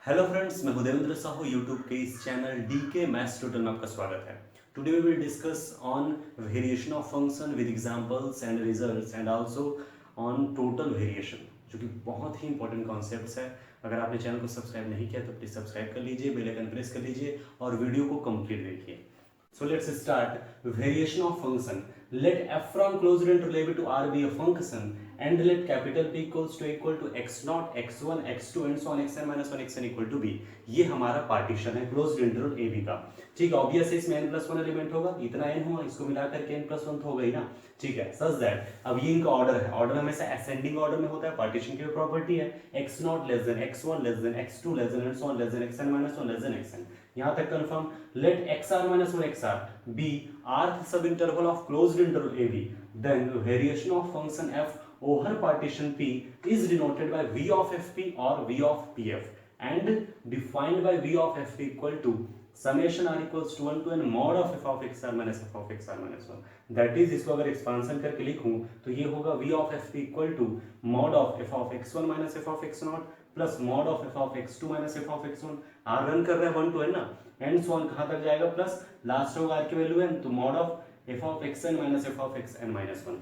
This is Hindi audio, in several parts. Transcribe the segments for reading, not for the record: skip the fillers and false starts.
हेलो फ्रेंड्स, मैं देवेंद्र साहू यूट्यूब के इस चैनल डीके मैथ्स ट्यूटोरियल में आपका स्वागत है। Today we will discuss on variation of function with examples and results and also on total variation, जो कि बहुत ही इंपॉर्टेंट कॉन्सेप्ट्स है। अगर आपने चैनल को सब्सक्राइब नहीं किया तो प्लीज सब्सक्राइब कर लीजिए, बेल आइकन प्रेस कर लीजिए और वीडियो को कंप्लीट देखिए। So let's start variation of function. Let f from closed interval to R be a function and let capital P equals to x0, x1, x2 and so on xn minus 1 xn equal to b. ये हमारा पार्टीशन है क्लोज्ड इंटरवल ए बी का। ठीक है, ऑब्वियस है इसमें n प्लस वन एलिमेंट होगा, इतना n हुआ, इसको मिलाकर के n प्लस वन तो होगा ही ना। ठीक है, सच दैट अब ये इनका ऑर्डर है, ऑर्डर हमेशा असेंडिंग ऑर्डर में होता है। पार्टीशन की प्रॉपर्टी है x0 less than x1 less than x2 less than and so on less than xn minus 1 less than xn। यहां तक confirm. Let xr minus 1 xr be rth sub interval of closed interval ab, then variation of function f over partition p is denoted by v of fp or v of pf and defined by v of fp equal to summation r equals to 1 to n mod of f of xr minus f of xr minus 1। That is, इसको अगर एक्सपांशन करके लिखूं तो ये होगा v of fp equal to mod of f of x1 minus f of x0 plus mod of f of x2 minus f of x1। R run कर रहे हैं 1 to n ना, एंड सो ऑन कहां तक जाएगा प्लस लास्ट होगा आर की वैल्यू n, तो mod of f of xn minus f of xn minus 1।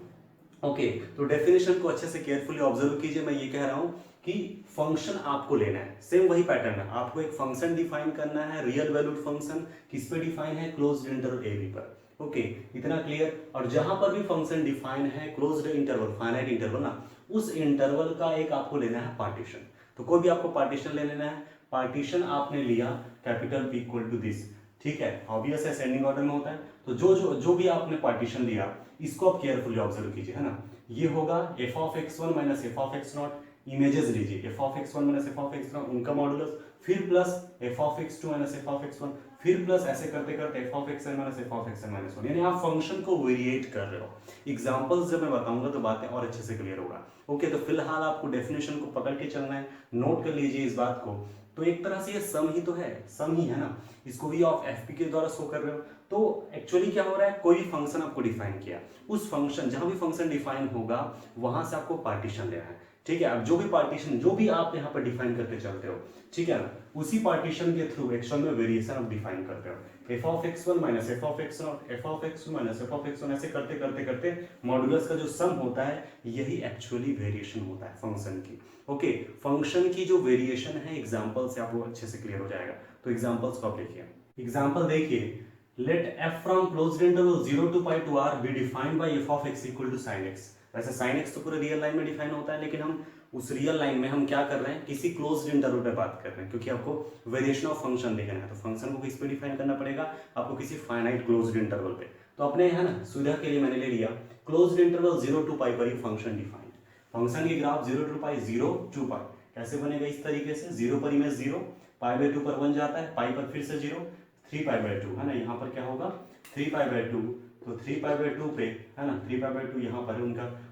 Okay, तो डेफिनेशन को अच्छे से केयरफुली ऑब्जर्व कीजिए। मैं ये कह रहा हूं कि फंक्शन आपको लेना है, सेम वही पैटर्न है। आपको एक फंक्शन डिफाइन करना है, रियल वैल्यूड फंक्शन। किस पे डिफाइन है? क्लोज्ड इंटरवल ए बी पर। ओके, इतना क्लियर। और जहां पर भी फंक्शन डिफाइन है क्लोज्ड इंटरवल, फाइनाइट इंटरवल ना, उस इंटरवल का एक आपको लेना है पार्टीशन। तो कोई भी आपको पार्टीशन ले लेना है। पार्टीशन आपने लिया capital P equal to this. ठीक है, ऑब्वियस है असेंडिंग ऑर्डर में होता है। तो जो भी आपने पार्टीशन लिया इसको आप केयरफुली ऑब्जर्व कीजिए, है ना। ये होगा f of x1 minus f of x0। Images लीजिए, f of x1 minus f of x0 उनका मॉडुलस, फिर plus f of x2 minus f of x1, फिर प्लस ऐसे करते करते f of xn minus f of xn minus 1। यानी आप फंक्शन को वेरिएट कर रहे हो। एग्जांपल्स जब मैं बताऊंगा तो बातें और अच्छे से क्लियर होगा। ओके, तो फिलहाल आपको डेफिनेशन को पकड़ के चलना है, नोट कर लीजिए इस बात को। तो एक तरह से ये सम ही तो है, सम ही है ना। इसको भी ऑफ एफ पी के द्वारा शो कर रहे हो। तो एक्चुअली क्या हो रहा है, कोई भी फंक्शन आपको डिफाइन किया, उस फंक्शन जहां भी फंक्शन डिफाइन होगा वहां से आपको पार्टीशन लेना है। ठीक है, अब जो भी पार्टीशन जो भी आप यहाँ पर डिफाइन करते चलते हो, ठीक है ना, उसी पार्टीशन के थ्रू एक्चुअल में वेरिएशन आप डिफाइन करते हो। F of x1 minus f of x0, F of x2 minus f of x1, ऐसे करते करते करते मॉडुलस का जो सम होता है यही एक्चुअली वेरिएशन होता है फंक्शन की। ओके, फंक्शन की जो वेरिएशन है एग्जांपल से आपको अच्छे से क्लियर हो जाएगा। तो एग्जांपल्स को आप लिखिए। एग्जांपल देखिए, let f from closed interval 0 to pi to r be defined by f of x equal to sin x। वैसे sin x तो पूरे रियल लाइन में डिफाइन होता है, लेकिन हम उस रियल लाइन में हम क्या कर रहे हैं, किसी क्लोज्ड इंटरवल पे बात कर रहे हैं, क्योंकि आपको वेरिएशन ऑफ फंक्शन देखना है। तो फंक्शन को किस पे डिफाइन करना पड़ेगा आपको? किसी फाइनाइट क्लोज्ड इंटरवल पे। तो अपने है ना सुविधा के लिए मैंने ले लिया क्लोज्ड इंटरवल 0 to pi पर ही फंक्शन डिफाइंड। फंक्शन की graph 0 to pi 0 to pi कैसे बनेगा? इस तरीके से 0 पर इमेज 0, π/2 पर 1 जाता है, पाई पर फिर से 0, 3π/2 है ना। यहाँ पर क्या होगा 3π/2, तो 3π/2 पे है ना 3π/2 यहाँ पर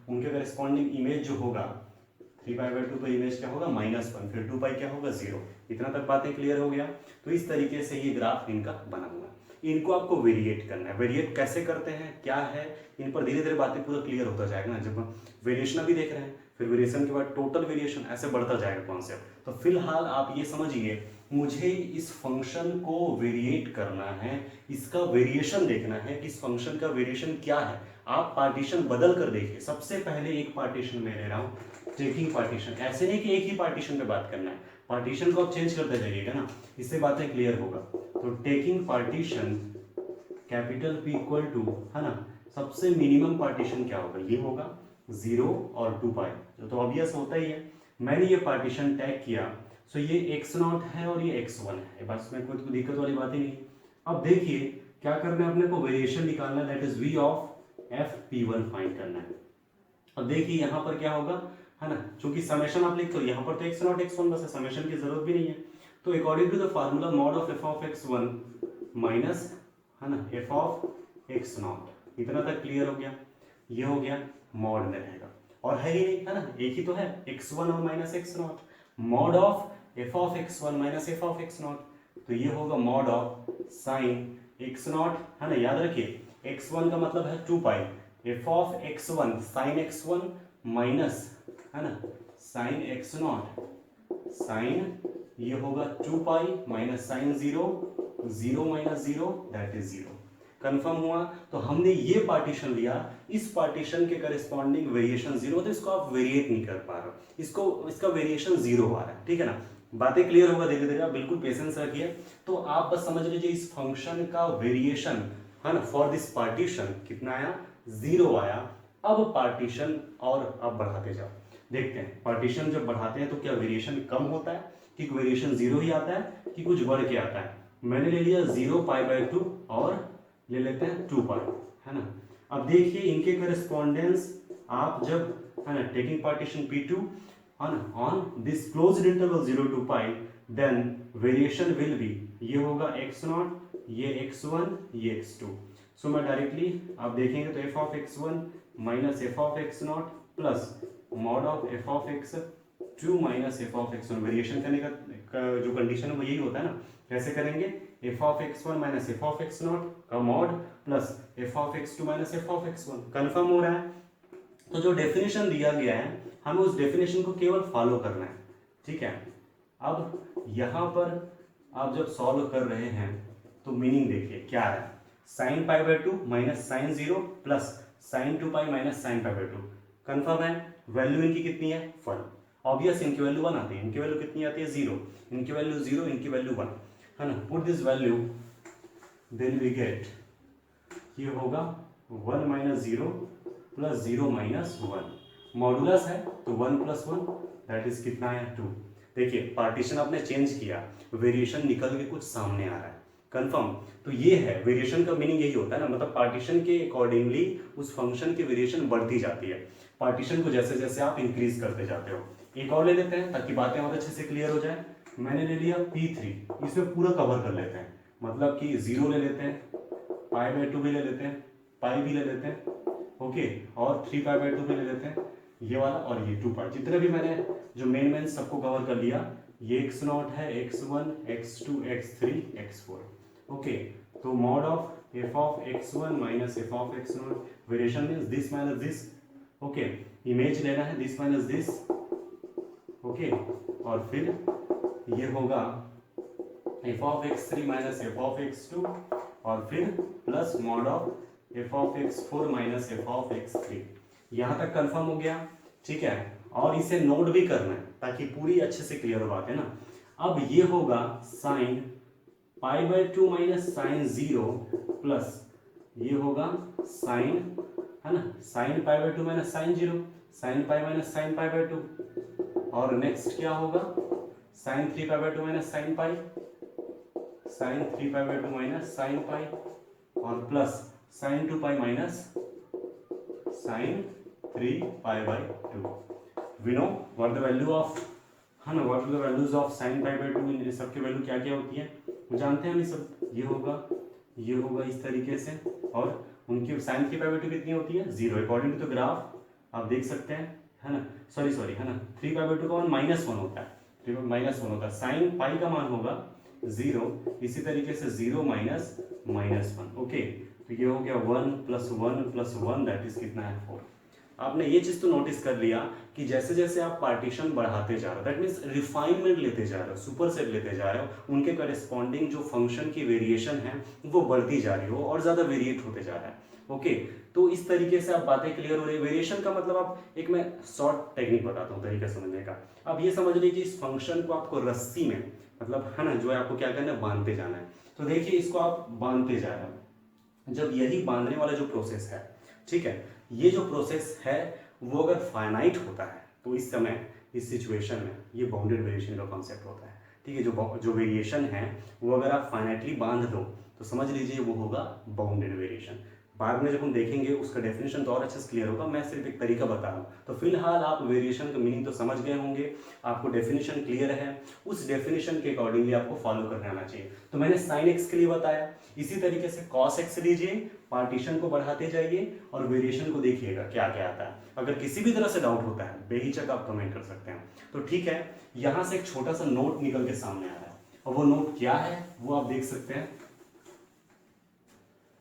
उनके करेस्पॉन्डिंग इमेज जो होगा 3π/2 पे इमेज क्या होगा -1, फिर 2π क्या होगा 0। इतना तक बातें क्लियर हो गया। तो इस तरीके से ये ग्राफ इनका बना हुआ है। इनको आपको वेरिएट करना है। वेरिएट कैसे करते हैं, क्या है, इन पर धीरे धीरे बातें पूरा क्लियर होता जाएगा ना। जब वेरिएशन अभी देख रहे हैं, फिर वेरिएशन के बाद टोटल वेरिएशन, ऐसे बढ़ता जाएगा कॉन्सेप्ट। तो फिलहाल आप ये समझिए, मुझे इस फंक्शन को वेरिएट करना है, इसका वेरिएशन देखना है कि इस फंक्शन का वेरिएशन क्या है। आप पार्टीशन बदल कर देखिए। सबसे पहले एक पार्टीशन में ले रहा हूं, टेकिंग पार्टीशन। ऐसे नहीं कि एक ही पार्टीशन पे बात करना है, पार्टीशन को आप चेंज करते जाइएगा ना, इससे बातें क्लियर होगा। तो taking partition capital P equal to, है ना, सबसे मिनिमम पार्टीशन क्या होगा? ये होगा 0 और 2π, जो तो ऑब्वियस होता ही है। मैंने ये पार्टीशन टैग किया, सो ये x0 है और ये x1 है, बस में कोई दिक्कत वाली बात ही नहीं। अब देखिए क्या करना है, अपने को वेरिएशन निकालना है, that is v of fp1 find करना है। अब देखिए यहाँ पर क्या होगा, है ना, चूंकि समेशन आप लिखते हो, यहाँ पर तो x0 x1 बस है, समेशन की जरूरत भी नहीं है। तो according to the formula mod of f of x1 minus, है ना, f ऑफ x0, इतना तक क्लियर हो गया। ये हो गया मॉड में रहेगा, और है ही नहीं, है ना, एक ही तो है x1 और minus x0। Mod of f of x1 minus f of x0, तो ये होगा मॉड ऑफ साइन x0, है ना। याद रखिए x1 का मतलब है 2π, f of x1 sign x1 minus, है ना, साइन x0 साइन ये होगा 2 pi minus sine 0, 0 minus 0 that is 0। Confirm हुआ। तो हमने ये पार्टीशन लिया, इस पार्टीशन के करस्पॉन्डिंग वेरिएशन 0, तो इसको आप वेरिएट नहीं कर पा रहे, इसका वेरिएशन 0 आ रहा है, ठीक है ना। बातें क्लियर होगा धीरे धीरे, आप बिल्कुल पेशेंस रखिए। तो आप बस समझ लीजिए इस फंक्शन का वेरिएशन है ना फॉर दिस पार्टीशन कितना आया, 0 आया। अब पार्टीशन और अब बढ़ाते जाओ, देखते हैं पार्टीशन जब बढ़ाते हैं तो क्या वेरिएशन कम होता है कि वेरिएशन 0 ही आता है कि कुछ बढ़ के आता है। मैंने ले लिया 0 पाई बाई 2 और ले लेते हैं 2 पाई, है ना। अब देखिए इनके करस्पॉन्डेंस आप जब है ना taking partition P2 on this closed interval 0 to pi, then variation will be, ये होगा x0, ये x1, ये x2। सो मैं डायरेक्टली आप देखेंगे तो f of x1 minus f of x0 plus mod of f of x2 minus f of x1। Variation करने का जो कंडीशन है वो यही होता है ना। कैसे करेंगे, f of x1 minus f of x0 का mod plus f of x2 minus f of x1। Confirm हो रहा है। तो जो डेफिनेशन दिया गया है हमें उस डेफिनेशन को केवल फॉलो करना है, ठीक है। अब यहाँ पर आप जब सॉल्व कर रहे हैं तो मीनिंग देखिए क्या है, sine pi by 2 minus sine 0 plus sine 2 pi minus sine pi by 2। Confirm है। वैल्यू इनकी कितनी है 1, ऑब्वियस इनकी वैल्यू 1 आती है, इनकी वैल्यू कितनी आती है 0, इनकी वैल्यू 0, इनकी वैल्यू 1, है ना। Put this value then we get, ये होगा 1 माइनस 0 प्लस 0 माइनस 1। मॉडुलस है तो 1 प्लस 1 दैट इज कितना है 2। देखिए पार्टीशन आपने चेंज किया, वेरिएशन निकल के कुछ सामने आ रहा है। कंफर्म। तो ये है वेरिएशन का मीनिंग, यही होता है ना, मतलब पार्टीशन के अकॉर्डिंगली उस फंक्शन की वेरिएशन बढ़ती जाती है, पार्टीशन को जैसे जैसे आप इंक्रीज करते जाते हो। एक और ले लेते हैं ताकि बातें और अच्छे से क्लियर हो जाए। मैंने ले लिया P3, इसमें पूरा कवर कर लेते हैं, मतलब कि 0 ले लेते हैं, पाई बाई 2 भी ले लेते हैं, पाई भी ले लेते हैं, ओके, और 3 पाई बाई 2 भी ले लेते हैं, ये वाला और ये 2 पाई। जितने भी मैंने जो मेन सबको कवर कर लिया, ये x0 है, x1, x2, x3, x4, okay. तो mod of f of x1 minus f of x0, variation means this minus this, okay. Image लेना है दिस माइनस दिस, ओके, और फिर ये होगा f of x3 minus f of x2 और फिर plus mod of f of x4 minus f of x3। यहाँ तक कंफर्म हो गया, ठीक है। और इसे नोट भी करना है ताकि पूरी अच्छे से क्लियर हो बात है ना। अब ये होगा sine pi by 2 minus sine 0 plus ये होगा साइन, है ना, sine pi by 2 minus sine 0, sine pi minus sine pi by 2, और नेक्स्ट क्या होगा sine 3 pi by 2 minus sine pi, sine 3 pi by 2 minus sine pi, और plus sine 2 pi minus sine 3 pi by 2। We know what the value of, है ना, what are the values of sine pi by 2, इन सब की वैल्यू क्या क्या होती है जानते हैं हम सब। ये होगा इस तरीके से, और उनकी साइन 3 पाई बाई 2 कितनी होती है 0, अकॉर्डिंग टू द ग्राफ आप देख सकते हैं, है ना, सॉरी है ना, 3 पाई बाई 2 का मान -1 होता है, 3 माइनस 1 होता है, साइन पाई का मान होगा 0, इसी तरीके से 0 माइनस -1, ओके। तो ये हो गया 1 प्लस 1 प्लस 1 दैट इज कितना है 4। आपने ये चीज तो नोटिस कर लिया कि जैसे जैसे आप पार्टीशन बढ़ाते जा रहे हो, दैट मीन्स रिफाइनमेंट लेते जा रहे हो, सुपर सेट लेते जा रहे हो, उनके करेस्पॉन्डिंग जो फंक्शन की वेरिएशन है वो बढ़ती जा रही हो और ज्यादा वेरिएट होते जा रहा है, ओके। तो इस तरीके से आप बातें क्लियर हो रही है। वेरिएशन का मतलब आप एक मैं शॉर्ट टेक्निक बताता हूँ तरीका समझने का। अब ये समझ लीजिए इस फंक्शन को आपको रस्सी में, मतलब है ना, जो है आपको क्या करना है बांधते जाना है। तो देखिए इसको आप बांधते जा रहे हो, जब यही बांधने वाला जो प्रोसेस है, ठीक है, ये जो प्रोसेस है वो अगर फाइनाइट होता है तो इस समय इस सिचुएशन में ये बाउंडेड वेरिएशन का कॉन्सेप्ट होता है, ठीक है। जो वेरिएशन है वो अगर आप फाइनाइटली बांध दो तो समझ लीजिए वो होगा बाउंडेड वेरिएशन। बाद में जब हम देखेंगे उसका डेफिनेशन तो और अच्छे से क्लियर होगा, मैं सिर्फ एक तरीका बता रहा हूँ। तो फिलहाल आप वेरिएशन का मीनिंग तो समझ गए होंगे, आपको डेफिनेशन क्लियर है, उस डेफिनेशन के अकॉर्डिंगली आपको फॉलो करने आना चाहिए। तो मैंने साइन एक्स के लिए बताया, इसी तरीके से कॉस एक्स लीजिए, पार्टीशन को बढ़ाते जाइए और वेरिएशन को देखिएगा क्या क्या आता है। अगर किसी भी तरह से डाउट होता है बेहिचक आप कमेंट कर सकते हैं। तो ठीक है, यहाँ से एक छोटा सा नोट निकल के सामने आ रहा है, और वो नोट क्या है वो आप देख सकते हैं।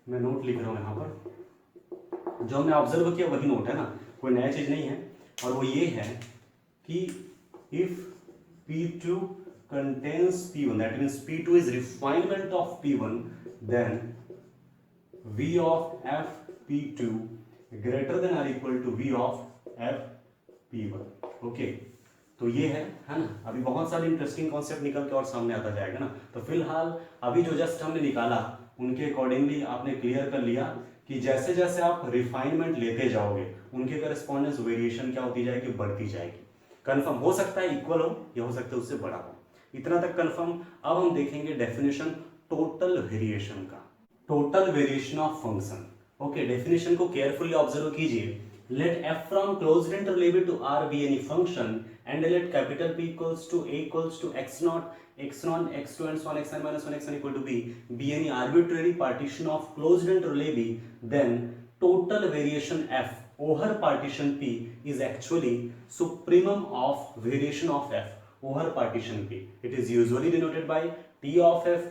मैं नोट लिख रहा हूँ यहाँ पर, जो हमने ऑब्जर्व किया वही नोट है ना, कोई नया चीज नहीं है। और वो ये है कि if P2 contains P1, that means P2 is refinement of P1, then V of f P2 greater than or equal to V of f P1. Okay, तो ये है ना। अभी बहुत सारे इंटरेस्टिंग कॉन्सेप्ट निकल के और सामने आता जाएगा ना। तो फिलहाल अभी जो जस्ट हमने निकाला उनके अकॉर्डिंगली आपने क्लियर कर लिया कि जैसे जैसे आप रिफाइनमेंट लेते जाओगे उनके करस्पॉन्डेंस वेरिएशन क्या होती जाएगी, बढ़ती जाएगी। कंफर्म हो सकता है इक्वल हो या हो सकता है उससे बड़ा हो, इतना तक कंफर्म। अब हम देखेंगे डेफिनेशन टोटल वेरिएशन का, total variation of function. Okay, definition को केयरफुली ऑब्जर्व कीजिए। Let f from closed interval to R be any function and let capital P equals to A equals to x0, x1, x2 and so on, xn minus 1, xn equal to b be any arbitrary partition of closed interval AB, then total variation f over partition P is actually supremum of variation of f over partition P. It is usually denoted by T of f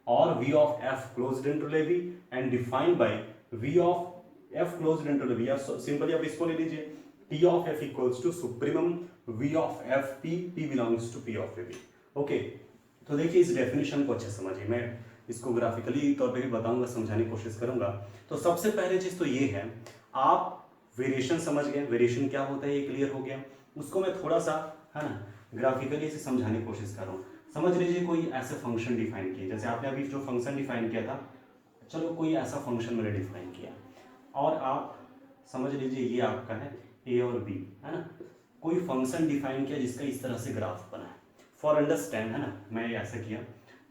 or V of f closed interval AB and defined by V of f closed interval B। Simply आप इसको ले लीजिए, T of f equals to supremum V of f P, P belongs to P of AB। Okay, तो देखिए इस डेफिनेशन को अच्छे समझिए, मैं इसको ग्राफिकली तौर पे भी बताऊंगा, समझाने की कोशिश करूंगा। तो सबसे पहले चीज तो ये है, आप वेरिएशन समझ गए, वेरिएशन क्या होता है ये क्लियर हो गया। उसको मैं थोड़ा सा है ना ग्राफिकली से समझाने की कोशिश कर रहा हूँ। समझ लीजिए कोई ऐसे फंक्शन डिफाइन किया, जैसे आपने अभी जो फंक्शन डिफाइन किया था, चलो कोई ऐसा फंक्शन मैंने डिफाइन किया और आप समझ लीजिए ये आपका है a और b, है ना। कोई फंक्शन डिफाइन किया जिसका इस तरह से ग्राफ बना है। फॉर अंडरस्टैंड, है ना, मैं ऐसा किया,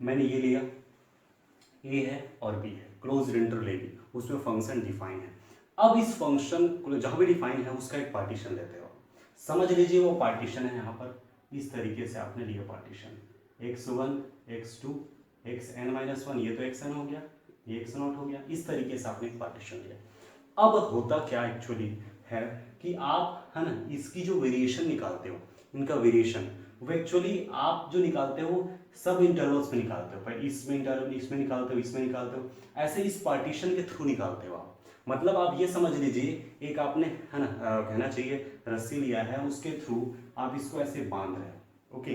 मैंने ये लिया a है और b है, क्लोज्ड इंटरवल a b, उसमें फंक्शन डिफाइन है। अब इस फंक्शन को जहाँ भी डिफाइन है उसका एक पार्टीशन लेते हो, समझ लीजिए वो पार्टीशन है यहाँ पर इस तरीके से आपने लिया पार्टीशन, x1, x2, xn-1, ये तो xn हो गया, ये x0 हो गया, इस तरीके से आपने एक पार्टीशन लिया। अब होता क्या एक्चुअली है कि आप है ना इसकी जो वेरिएशन निकालते हो, इनका वेरिएशन वो एक्चुअली आप जो निकालते हो सब इंटरवल्स में निकालते हो, पर इसमें इंटरवल, इसमें निकालते हो, इसमें निकालते हो, ऐसे इस पार्टीशन के थ्रू निकालते हो आप। मतलब आप ये समझ लीजिए एक आपने है ना कहना चाहिए रस्सी लिया है, उसके थ्रू आप इसको ऐसे बांध रहे हो, ओके,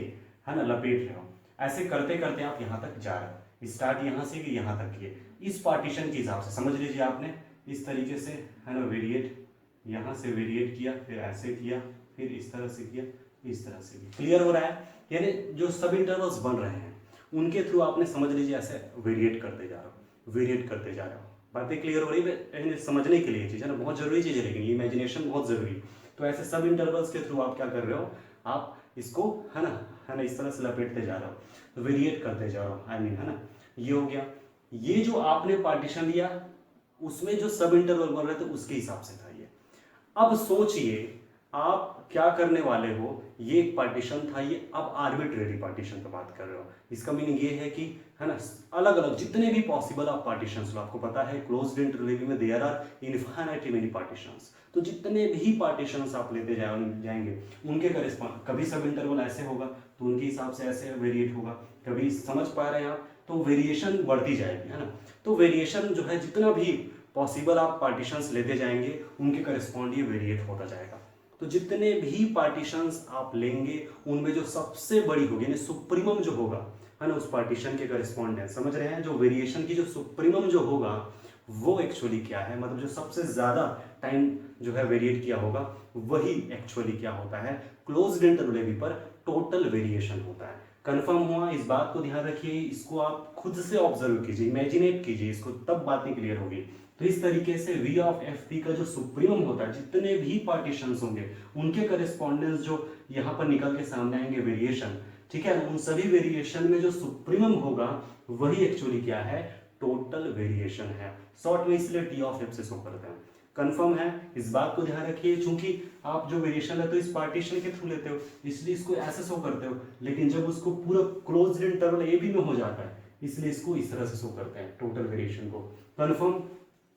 है ना, लपेट रहे हो, ऐसे करते करते आप यहाँ तक जा रहे हो, स्टार्ट यहाँ से कि यहाँ तक किए, इस पार्टीशन के हिसाब से समझ लीजिए आपने इस तरीके से है ना वेरिएट, यहाँ से वेरिएट किया, फिर ऐसे किया, फिर इस तरह से किया, इस तरह से किया। क्लियर हो रहा है? यानी जो सब इंटरवल्स बन रहे हैं उनके थ्रू आपने समझ लीजिए ऐसे वेरिएट करते जा रहे हो, वेरिएट करते जा रहे हो। बातें क्लियर हो रही है समझने के लिए, चीज़ है ना, बहुत जरूरी चीज़ है, लेकिन ये इमेजिनेशन बहुत जरूरी। तो ऐसे सब इंटरवल्स के थ्रू आप क्या कर रहे हो, आप इसको है ना इस तरह से लपेटते जा रहे हो, तो वेरिएट करते जा रहे हो, आई मीन है ना, ये हो गया। ये जो आपने पार्टीशन लिया उसमें जो सब इंटरवल बन रहे थे उसके हिसाब से था ये। अब सोचिए आप क्या करने वाले हो, ये एक पार्टीशन था, ये अब आर्बिट्रेरी पार्टीशन की बात कर रहे हो। इसका मीनिंग ये है कि है ना अलग अलग जितने भी पॉसिबल आप पार्टीशंस लो, आपको पता है क्लोज्ड इंटरवल में there are infinitely many partitions, तो जितने भी पार्टीशंस आप लेते जाएंगे उनके करेस्पॉन्ड, कभी सब इंटरवल ऐसे होगा तो उनके हिसाब से ऐसे वेरिएट होगा, कभी समझ पा रहे हैं आप, तो वेरिएशन बढ़ती जाएगी, है ना। तो वेरिएशन जो है जितना भी पॉसिबल आप पार्टीशंस लेते जाएंगे उनके करस्पॉन्ड ये वेरिएट होता जाएगा। तो जितने भी पार्टीशंस आप लेंगे उनमें जो सबसे बड़ी होगी यानी सुप्रीमम जो होगा, है ना, उस पार्टीशन के करस्पॉन्डेंट, समझ रहे हैं, जो वेरिएशन की जो सुप्रीमम जो होगा वो एक्चुअली क्या है, मतलब जो सबसे ज्यादा टाइम जो है वेरिएट किया होगा वही एक्चुअली क्या होता है, क्लोज्ड इंटरवल पर टोटल वेरिएशन होता है। कंफर्म हुआ? इस बात को ध्यान रखिए, इसको आप खुद से ऑब्जर्व कीजिए, इमेजिनेट कीजिए इसको, तब बातें क्लियर होगी। तो इस तरीके से V ऑफ एफ पी का जो सुप्रीमम होता है, जितने भी पार्टीशंस होंगे उनके करस्पॉन्डेंस जो यहाँ पर निकल के सामने आएंगे वेरिएशन, ठीक है, उन सभी वेरिएशन में जो सुप्रीमम होगा वही एक्चुअली क्या है, टोटल वेरिएशन है। शॉर्ट में इसलिए T ऑफ एफ से शो करते हैं। कंफर्म है? इस बात को ध्यान रखिए, चूंकि आप जो वेरिएशन लेते हो इस पार्टीशन के थ्रू लेते हो इसलिए इसको ऐसे शो करते हो, लेकिन जब उसको पूरा क्लोज्ड इंटरवल ए बी में हो जाता है इसलिए इसको इस तरह से शो करते हैं टोटल वेरिएशन को। कंफर्म?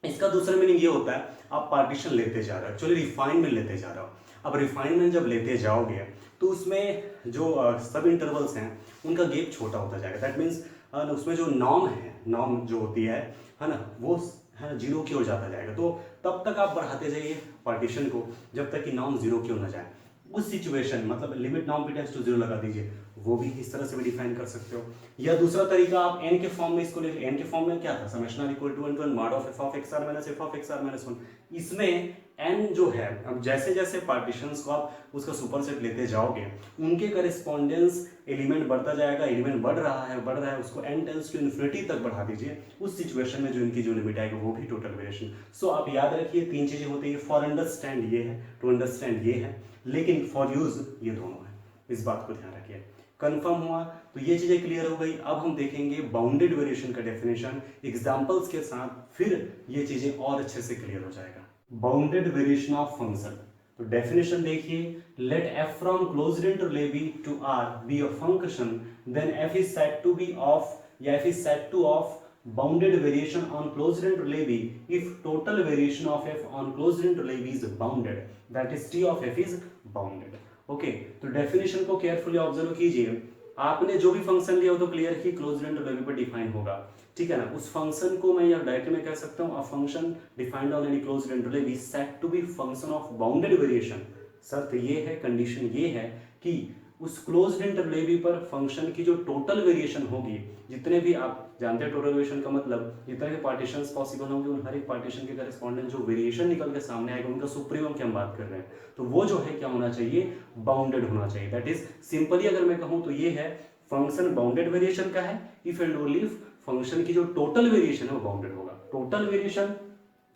इसका दूसरा मीनिंग ये होता है आप पार्टीशन लेते जा रहे हो, चलिए रिफाइनमेंट लेते जा रहे हो। अब रिफाइनमेंट जब लेते जाओगे तो उसमें जो सब इंटरवल्स हैं उनका गैप छोटा होता जाएगा, दैट मीन्स उसमें जो नॉर्म है, नॉर्म जो होती है ना, वो है जीरो की ओर जाता जाएगा। तो तब तक आप बढ़ाते जाइए पार्टीशन को जब तक कि नॉर्म जीरो की ओर ना जाए। उस सिचुएशन मतलब limit norm p tends to zero लगा दीजिए, वो भी इस तरह से भी डिफाइन कर सकते हो। या दूसरा तरीका आप n के फॉर्म में इसको ले, n के फॉर्म में क्या था, summation r equal to 1 to n mod of f of x r minus f of x r minus 1। इसमें n जो है, अब जैसे जैसे पार्टीशंस को आप उसका सुपरसेट लेते जाओगे उनके करेस्पॉन्डेंस एलिमेंट बढ़ता जाएगा, एलिमेंट बढ़ रहा है उसको n टेंस टू इन्फिनिटी तक बढ़ा दीजिए, उस सिचुएशन में जो इनकी जो लिमिट आएगी वो भी टोटल वेरिएशन। सो आप याद रखिए 3 चीजें होती है, फॉर अंडरस्टैंड ये है, टू अंडरस्टैंड ये है, लेकिन फॉर यूज ये दोनों है, इस बात को ध्यान रखिए। कंफर्म हुआ? तो ये चीजें क्लियर हो गई। अब हम देखेंगे बाउंडेड वेरिएशन का डेफिनेशन एग्जांपल्स के साथ, फिर ये चीजें और अच्छे से क्लियर हो जाएगा। बाउंडेड वेरिएशन ऑफ फंक्शन, तो डेफिनेशन देखिए, let f from closed interval to r be a function then f is said to be of या f is said to of bounded variation on closed interval AB if total variation of f on closed interval AB is bounded, that is t of f is bounded। Okay, तो डेफिनेशन को केयरफुली ऑब्जर्व कीजिए। आपने जो भी फंक्शन लिया हो तो क्लियर है कि क्लोज्ड इंटरवल AB पर डिफाइन होगा, ठीक है ना। उस फंक्शन को मैं यहाँ डायरेक्ट में कह सकता हूँ, a function defined on any closed interval AB is said to be function of bounded variation। शर्त ये है, कंडीशन ये है कि उस क्लोज्ड इंटरवल AB पर फंक्शन की जो टोटल वेरिएशन होगी, जितने भी आप जानते हैं टोटल वेरिएशन का मतलब, जितने भी पार्टीशंस पॉसिबल होंगे उन हर एक पार्टीशन के करेस्पॉन्डेंट जो वेरिएशन निकल के सामने आएगा उनका सुप्रीमम की हम बात कर रहे हैं, तो वो जो है क्या होना चाहिए, बाउंडेड होना चाहिए। दैट इज सिंपली अगर मैं कहूँ तो ये है फंक्शन बाउंडेड वेरिएशन का है if and only if function की जो टोटल वेरिएशन है वो बाउंडेड होगा। टोटल वेरिएशन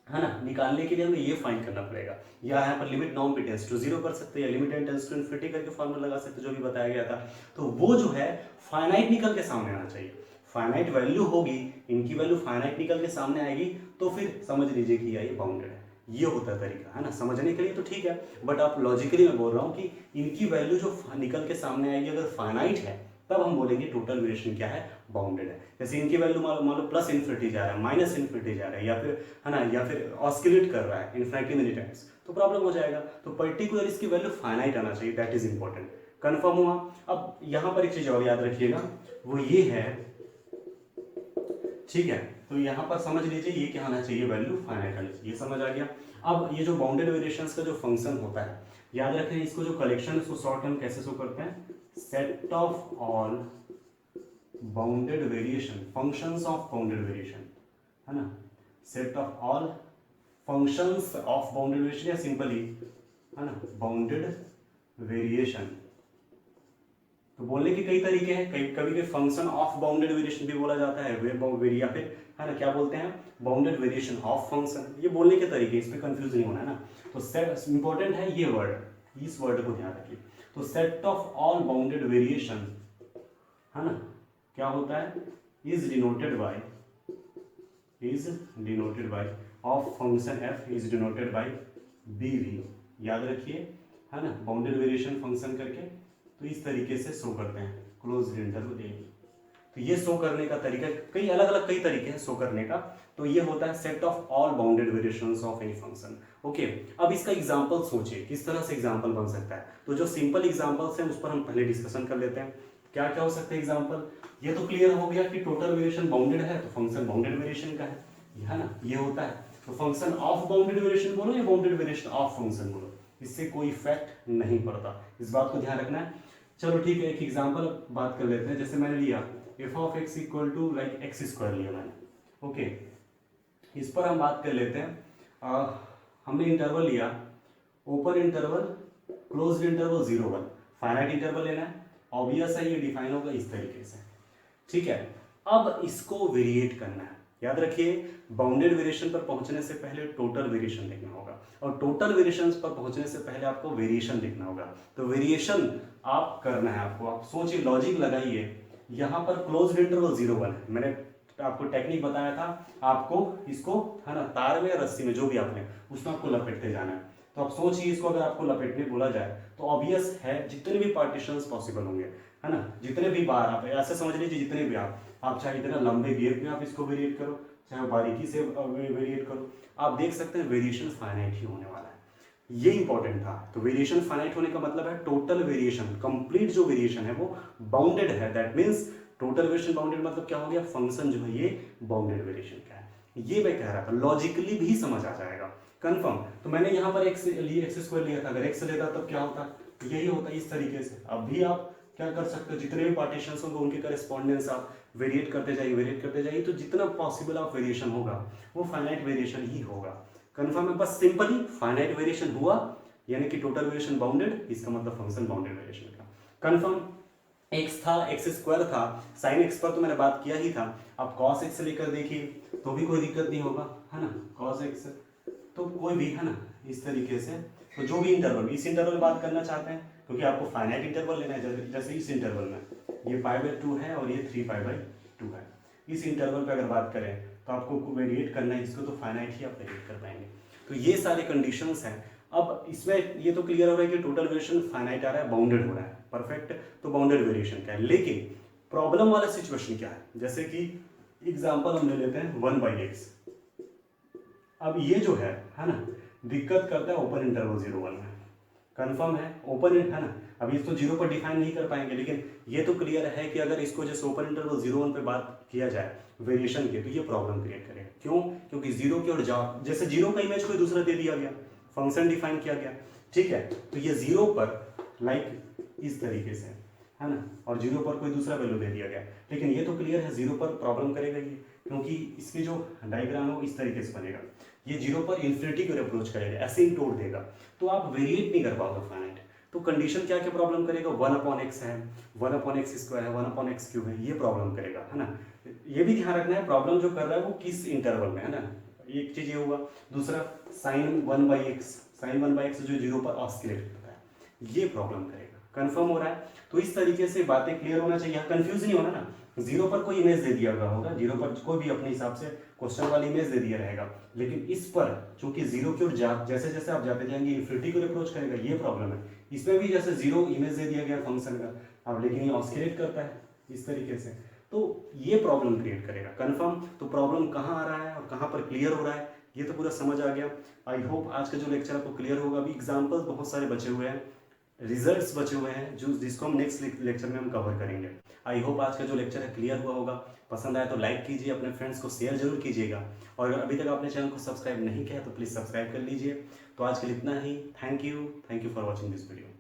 है ना, निकालने के लिए हमें ये फाइंड करना पड़ेगा, या यहाँ पर लिमिट नॉन टेंड्स टू 0 कर सकते हैं, या लिमिट टेंड्स टू इन्फिनिटी करके फॉर्मूला लगा सकते हैं, जो भी बताया गया था। तो वो जो है फाइनाइट निकल के सामने आना चाहिए, फाइनाइट वैल्यू होगी, इनकी वैल्यू फाइनाइट निकल के सामने आएगी, तो फिर समझ लीजिए कि ये बाउंडेड है। ये होता है तरीका, है ना, समझने के लिए तो ठीक है, बट आप लॉजिकली मैं बोल रहा हूँ कि इनकी वैल्यू जो निकल के सामने आएगी अगर फाइनाइट है तब हम बोलेंगे टोटल वेरिएशन क्या है, बाउंडेड है। जैसे इनकी वैल्यू मान लो प्लस इन्फिनिटी जा रहा है, माइनस इन्फिनिटी जा रहा है, या फिर है ना, या फिर ऑस्किलेट कर रहा है इन्फिनिटी मेनी टाइम्स, तो प्रॉब्लम हो जाएगा। तो पर्टिकुलर इसकी वैल्यू फाइनाइट आना चाहिए, दैट इज इंपॉर्टेंट। कंफर्म हुआ? अब यहाँ पर एक चीज और याद रखिएगा, वो ये है, ठीक है, तो यहाँ पर समझ लीजिए ये क्या आना चाहिए, वैल्यू फाइनाइट आनी चाहिए, समझ आ गया। अब ये जो बाउंडेड वेरिएशंस का जो फंक्शन होता है, याद रखें इसको जो कलेक्शन उसको शॉर्ट हम कैसे शो करते हैं, set of all bounded variation functions of bounded variation, है ना, set of all functions of bounded variation, या सिंपली है ना बाउंडेड वेरिएशन। तो बोलने के कई तरीके हैं, कभी कभी फंक्शन ऑफ बाउंडेड वेरिएशन भी बोला जाता है, या फिर है ना क्या बोलते हैं, बाउंडेड वेरिएशन ऑफ फंक्शन, ये बोलने के तरीके, इसमें कंफ्यूज नहीं होना है ना। तो इंपॉर्टेंट है ये वर्ड, इस वर्ड को ध्यान रखिए। तो set of all bounded variation, है ना, क्या होता है, is denoted by of function F is denoted by BV, याद रखिए, है ना, बाउंडेड वेरिएशन फंक्शन करके तो इस तरीके से शो करते हैं क्लोज्ड इंटरवल AB। तो ये शो करने का तरीका, कई अलग अलग कई तरीके हैं शो करने का, तो ये होता है set of all bounded variations of any function. Okay, अब इसका एग्जांपल सोचिए किस तरह से एग्जांपल बन सकता है। तो जो सिंपल एग्जांपल्स हैं उस पर हम पहले डिस्कशन कर लेते हैं, क्या क्या हो सकते हैं एग्जांपल। ये तो क्लियर हो गया कि टोटल वेरिएशन बाउंडेड है तो फंक्शन बाउंडेड वेरिएशन का है ना, ये होता है। तो फंक्शन ऑफ बाउंडेड वेरिएशन बोलो या बाउंडेड वेरिएशन ऑफ फंक्शन बोलो, इससे कोई इफेक्ट नहीं पड़ता, इस बात को ध्यान रखना है। चलो ठीक है, एक एग्जांपल बात कर लेते हैं। जैसे मैंने लिया f ऑफ x equal to like x square लिया मैंने, ओके, इस पर हम बात कर लेते हैं। हमने इंटरवल लिया, open interval, closed interval 0 1, finite interval लेना है, ऑब्वियस है ये डिफाइन होगा इस तरीके से, ठीक है। अब इसको वेरिएट करना है, याद रखिए बाउंडेड वेरिएशन पर पहुंचने से पहले टोटल वेरिएशन देखना होगा, और टोटल वेरिएशन पर पहुंचने से पहले आपको वेरिएशन देखना होगा। तो वेरिएशन आप करना है आपको, आप सोचिए, लॉजिक लगाइए। यहाँ पर क्लोज्ड इंटरवल 0 1 है, मैंने आपको टेक्निक बताया था, आपको इसको है ना तार में या रस्सी में जो भी आपने उसमें आपको लपेटते जाना है। तो आप सोचिए इसको अगर आपको लपेटने बोला जाए तो ऑब्वियस है जितने भी पार्टीशंस पॉसिबल होंगे, है ना, जितने भी बार आप ऐसे समझ लीजिए, जितने भी आप चाहे इतना लंबे गेप में आप इसको वेरिएट करो, चाहे बारीकी से वेरिएट करो, आप देख सकते हैं वेरिएशन फाइनाइट ही होने वाला है, ये इंपॉर्टेंट था। तो वेरिएशन फाइनाइट होने का मतलब है टोटल वेरिएशन, कंप्लीट जो वेरिएशन है वो बाउंडेड है, that means total variation bounded मतलब क्या हो गया, फंक्शन जो है ये बाउंडेड वेरिएशन का है। ये मैं कह रहा था, लॉजिकली भी समझ आ जाएगा, कंफर्म। तो मैंने यहाँ पर एक्स स्क्वायर लिया था, अगर एक्स लेता तब क्या होता, यही होता इस तरीके से। अब भी आप क्या कर सकते हो, जितने भी पार्टीशंस होंगे उनके करेस्पॉन्डेंस आप वेरिएट करते जाइए, तो जितना पॉसिबल आप वेरिएशन होगा वो फाइनाइट वेरिएशन ही होगा। कन्फर्म है? बस सिंपली फाइनाइट वेरिएशन हुआ यानी कि टोटल वेरिएशन बाउंडेड, इसका मतलब फंक्शन बाउंडेड वेरिएशन का। कन्फर्म? एक्स था, एक्स स्क्वायर था, साइन एक्स पर तो मैंने बात किया ही था। अब कॉस एक्स लेकर देखिए तो भी कोई दिक्कत नहीं होगा, है ना, कॉस एक्स तो कोई भी, है ना, इस तरीके से। तो जो भी इंटरवल, इस इंटरवल में बात करना चाहते हैं क्योंकि आपको फाइनाइट इंटरवल लेना है, जैसे इस इंटरवल में ये π/2 है और ये 3π/2 है। इस इंटरवल पे अगर बात करें तो आपको वेरिएट करना है इसको, तो फाइनाइट ही आप वेरिएट कर पाएंगे। तो ये सारे कंडीशंस हैं। अब इसमें ये तो क्लियर हो रहा है कि टोटल वेरिएशन फाइनाइट आ रहा है, बाउंडेड हो रहा है, परफेक्ट। तो बाउंडेड वेरिएशन क्या है, लेकिन प्रॉब्लम वाला सिचुएशन क्या है, जैसे कि एग्जांपल हम ले लेते हैं 1/x। अब ये जो है ना, दिक्कत करता है ओपन इंटरवल 0-1 में। कंफर्म है? ओपन है ना, अब इसको 0 पर डिफाइन नहीं कर पाएंगे, लेकिन ये तो क्लियर है कि अगर इसको जैसे ओपन इंटरवल 0-1 पे बात किया जाए वेरिएशन के, तो ये प्रॉब्लम क्रिएट करेगा। क्यों? क्योंकि 0 की ओर जाओ, जैसे 0 का इमेज कोई दूसरा दे दिया गया, फंक्शन डिफाइन किया गया, ठीक है, तो ये 0 पर लाइक इस तरीके से, है ना, और 0 पर कोई दूसरा वैल्यू दे दिया गया, लेकिन ये तो क्लियर है 0 पर प्रॉब्लम करेगा ये, क्योंकि इसकी जो डायग्राम है वो इस तरीके से बनेगा, ये 0 पर इन्फिनिटी की ओर अप्रोच करेगा, ऐसे ही तोड़ देगा, तो आप वेरिएट नहीं कर पाओगे फाइनाइट। तो कंडीशन क्या क्या प्रॉब्लम करेगा, 1/x है, 1/x² है, 1/x³ है, ये प्रॉब्लम करेगा, है ना। ये भी ध्यान रखना है प्रॉब्लम जो कर रहा है वो किस इंटरवल में, है ना, एक चीज ये हुआ। दूसरा sin 1/x जो 0 पर ऑस्किलेट करता है, ये प्रॉब्लम करेगा। कंफर्म हो रहा है? तो इस तरीके से बातें क्लियर होना चाहिए, कंफ्यूज नहीं होना ना। 0 पर कोई इमेज दे दिया गया होगा, 0 पर कोई भी अपने हिसाब से क्वेश्चन वाली इमेज दे दिया रहेगा, लेकिन इस पर चूंकि 0 की ओर जैसे जैसे आप जाते जाएंगे इन्फिनिटी की ओर अप्रोच करेगा, ये प्रॉब्लम है। इसमें भी जैसे 0 इमेज दे दिया गया फंक्शन का, अब लेकिन ये ऑस्किलेट करता है इस तरीके से, तो ये प्रॉब्लम क्रिएट करेगा। कंफर्म? तो प्रॉब्लम कहाँ आ रहा है और कहाँ पर क्लियर हो रहा है, ये तो पूरा समझ आ गया। आई होप आज का जो लेक्चर आपको क्लियर होगा। अभी एग्जाम्पल्स बहुत सारे बचे हुए हैं, रिजल्ट्स बचे हुए हैं, जो जिसको हम नेक्स्ट लेक्चर में हम कवर करेंगे। आई होप आज का जो लेक्चर है क्लियर हुआ होगा। पसंद आया तो लाइक कीजिए, अपने फ्रेंड्स को शेयर जरूर कीजिएगा, और अगर अभी तक आपने चैनल को सब्सक्राइब नहीं किया तो प्लीज़ सब्सक्राइब कर लीजिए। तो आज के लिए इतना ही। Thank you for watching this video.